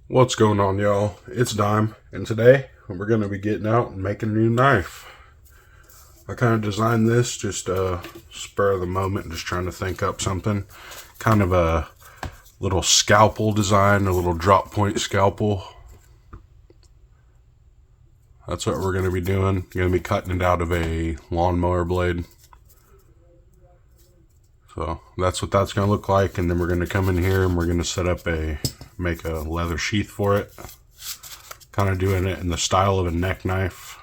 What's going on, y'all? It's Dime, and today we're going to be getting out and making a new knife. I kind of designed this just spur of the moment, just trying to think up something. Kind of a little scalpel design, a little drop point scalpel. That's what we're going to be doing. Going to be cutting it out of a lawnmower blade. So that's what that's going to look like, and then we're going to come in here and we're going to set up make a leather sheath for it. Kind of doing it in the style of a neck knife.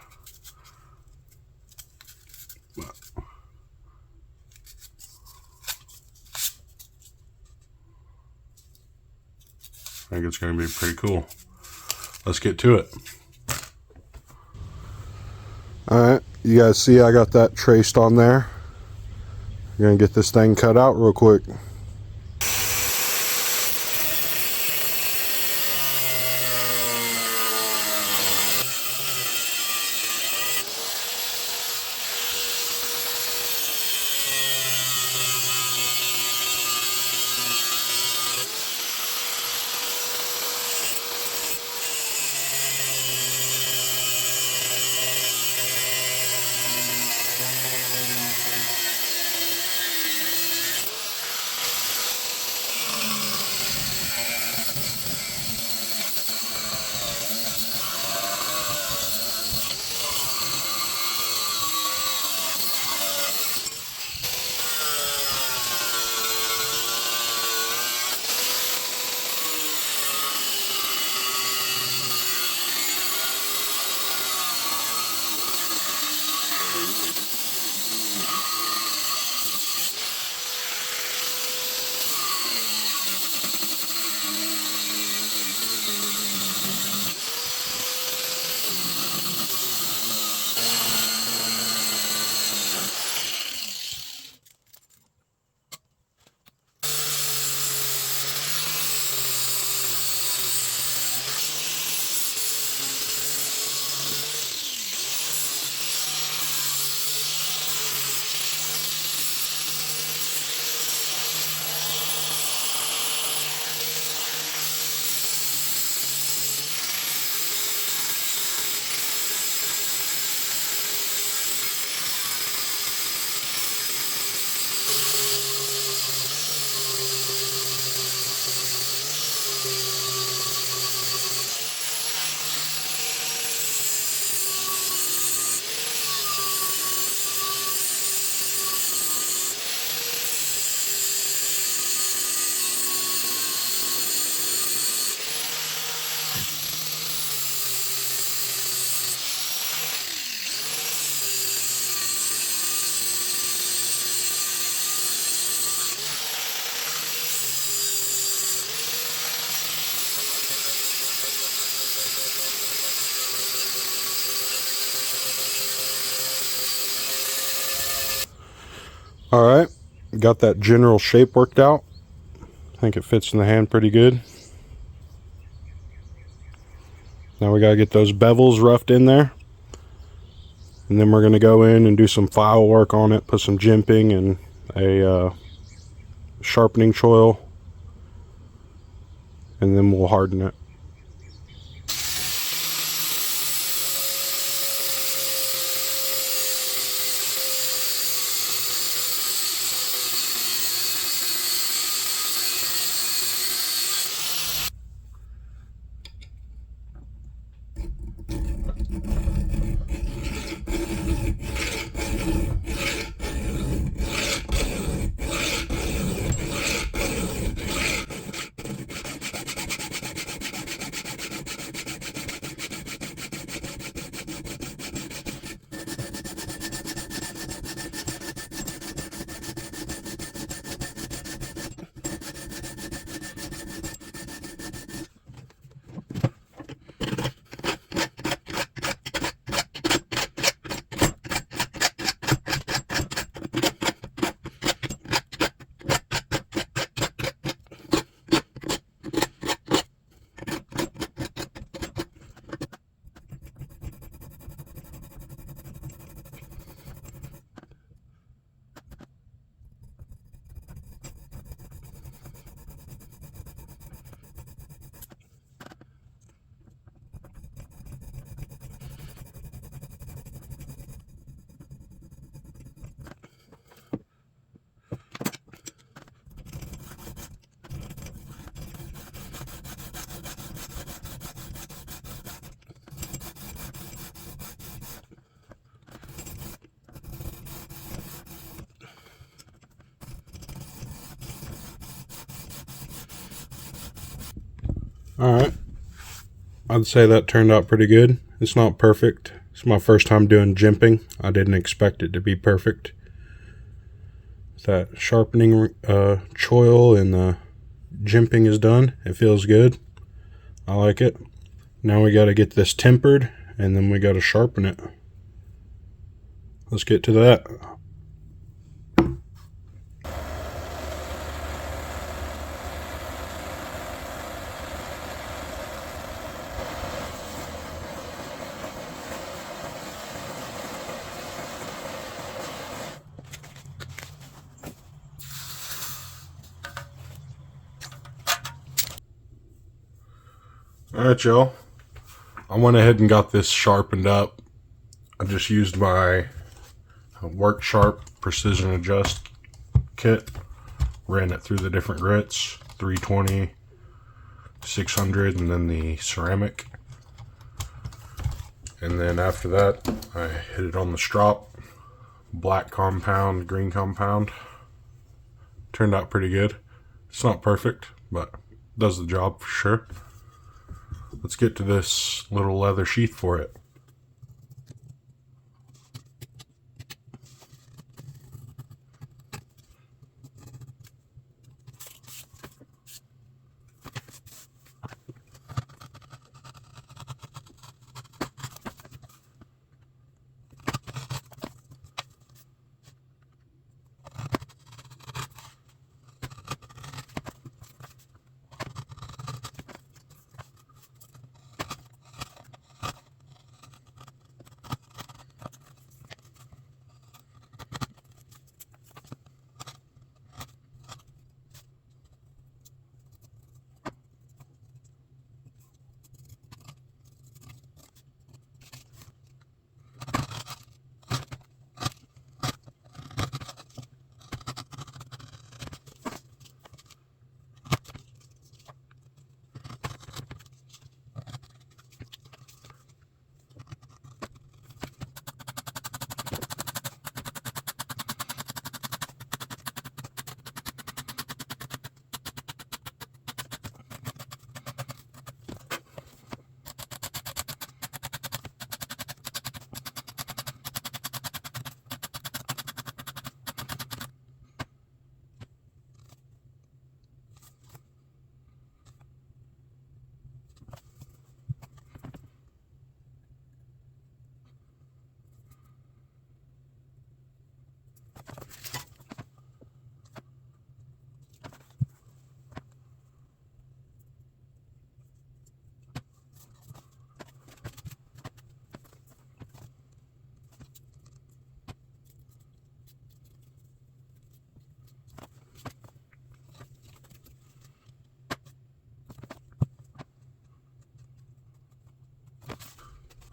I think it's going to be pretty cool. Let's get to it. Alright, you guys see I got that traced on there. I'm going to get this thing cut out real quick. Alright, got that general shape worked out. I think it fits in the hand pretty good. Now we gotta get those bevels roughed in there. And then we're gonna go in and do some file work on it, put some jimping and a sharpening choil. And then we'll harden it. Alright, I'd say that turned out pretty good. It's not perfect. It's my first time doing jimping. I didn't expect it to be perfect. That sharpening choil and the jimping is done. It feels good. I like it. Now we got to get this tempered, and then we got to sharpen it. Let's get to that. Alright, y'all. I went ahead and got this sharpened up. I just used my Work Sharp Precision Adjust kit. Ran it through the different grits. 320, 600, and then the ceramic. And then after that, I hit it on the strop. Black compound, green compound. Turned out pretty good. It's not perfect, but does the job for sure. Let's get to this little leather sheath for it.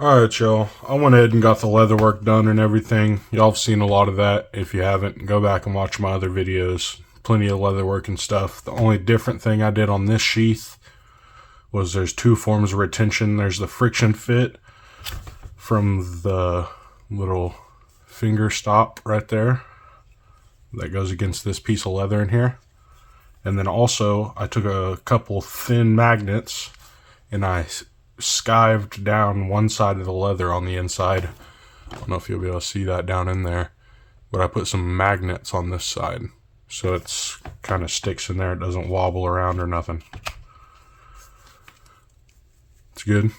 Alright, y'all. I went ahead and got the leather work done and everything. Y'all have seen a lot of that. If you haven't, go back and watch my other videos. Plenty of leather work and stuff. The only different thing I did on this sheath was there's two forms of retention. There's the friction fit from the little finger stop right there that goes against this piece of leather in here. And then also I took a couple thin magnets and I skived down one side of the leather on the inside. I don't know if you'll be able to see that down in there, but I put some magnets on this side so it's kind of sticks in there. It doesn't wobble around or nothing. It's good.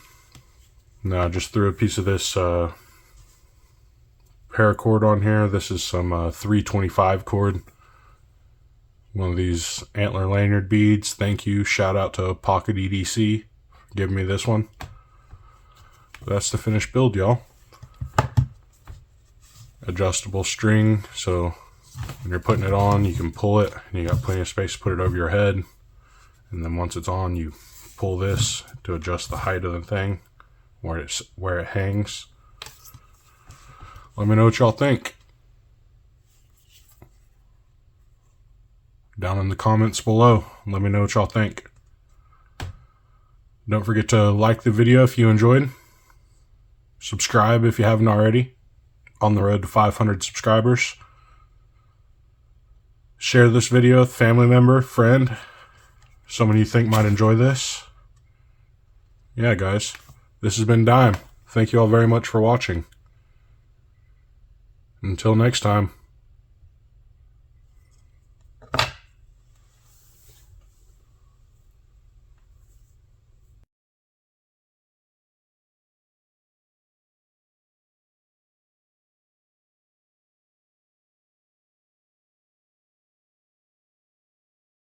Now I just threw a piece of this paracord on here. This is some 325 cord. One of these antler lanyard beads. Thank you. Shout out to Pocket EDC. Give me this one. That's the finished build, y'all. Adjustable string, so when you're putting it on, you can pull it, and you got plenty of space to put it over your head. And then once it's on, you pull this to adjust the height of the thing, where it hangs. Let me know what y'all think. Down in the comments below, let me know what y'all think. Don't forget to like the video if you enjoyed. Subscribe if you haven't already. On the road to 500 subscribers. Share this video with a family member, friend, someone you think might enjoy this. yeah, guys, this has been Dime. Thank you all very much for watching. Until next time.